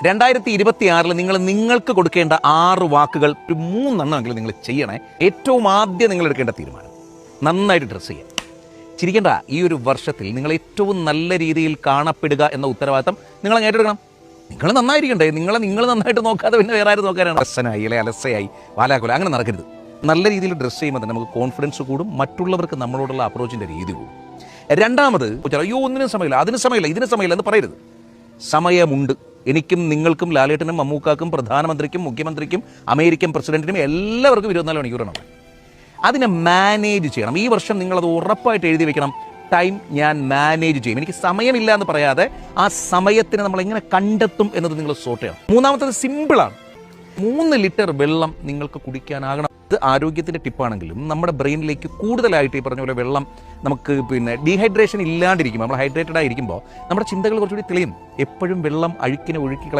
2026 നിങ്ങൾക്ക് കൊടുക്കേണ്ട 6 വാക്കുകൾ ഒരു 3 എണ്ണമെങ്കിലും നിങ്ങൾ ചെയ്യണേ. ഏറ്റവും ആദ്യം നിങ്ങൾ എടുക്കേണ്ട തീരുമാനം നന്നായിട്ട് ഡ്രസ്സ് ചെയ്യാം. ചിരിക്കേണ്ട, ഈ ഒരു വർഷത്തിൽ നിങ്ങൾ ഏറ്റവും നല്ല രീതിയിൽ കാണപ്പെടുക എന്ന ഉത്തരവാദിത്തം നിങ്ങൾ ഏറ്റെടുക്കണം. നിങ്ങൾ നന്നായിരിക്കണ്ടേ? നിങ്ങൾ നന്നായിട്ട് നോക്കാതെ പിന്നെ വേറെ ആരും നോക്കാനാണ്? അലസനായി അല്ലെ അലസയായി വാലാക്കുല അങ്ങനെ നടക്കരുത്. നല്ല രീതിയിൽ ഡ്രസ്സ് ചെയ്യുമ്പോൾ തന്നെ നമുക്ക് കോൺഫിഡൻസ് കൂടും, മറ്റുള്ളവർക്ക് നമ്മളോടുള്ള അപ്രോച്ചിൻ്റെ രീതി കൂടും. രണ്ടാമത്, അയ്യോ ഒന്നിനും സമയമില്ല, അതിന് സമയമില്ല, ഇതിന് സമയമില്ല എന്ന് പറയരുത്. സമയമുണ്ട്. എനിക്കും നിങ്ങൾക്കും ലാലേട്ടനും മമ്മൂക്കാക്കും പ്രധാനമന്ത്രിക്കും മുഖ്യമന്ത്രിക്കും അമേരിക്കൻ പ്രസിഡന്റിനും എല്ലാവർക്കും 24 മണിക്കൂറാണ്. അതിനെ മാനേജ് ചെയ്യണം. ഈ വർഷം നിങ്ങളത് ഉറപ്പായിട്ട് എഴുതി വെക്കണം. ടൈം ഞാൻ മാനേജ് ചെയ്യും. എനിക്ക് സമയമില്ല എന്ന് പറയാതെ ആ സമയത്തിന് നമ്മൾ എങ്ങനെ കണ്ടെത്തും എന്നത് നിങ്ങൾ സോർട്ട് ചെയ്യണം. മൂന്നാമത്തത് സിമ്പിളാണ്. 3 ലിറ്റർ വെള്ളം നിങ്ങൾക്ക് കുടിക്കാനാകണം. ഇത് ആരോഗ്യത്തിൻ്റെ ടിപ്പാണെങ്കിലും നമ്മുടെ ബ്രെയിനിലേക്ക് കൂടുതലായിട്ട് ഈ പറഞ്ഞ പോലെ വെള്ളം നമുക്ക് ഡീഹൈഡ്രേഷൻ ഇല്ലാണ്ടിരിക്കുമ്പോൾ, നമ്മൾ ഹൈഡ്രേറ്റഡ് ആയിരിക്കുമ്പോൾ നമ്മുടെ ചിന്തകൾ കുറച്ചുകൂടി തെളിയും. എപ്പോഴും വെള്ളം ഒഴുക്കി കളയും.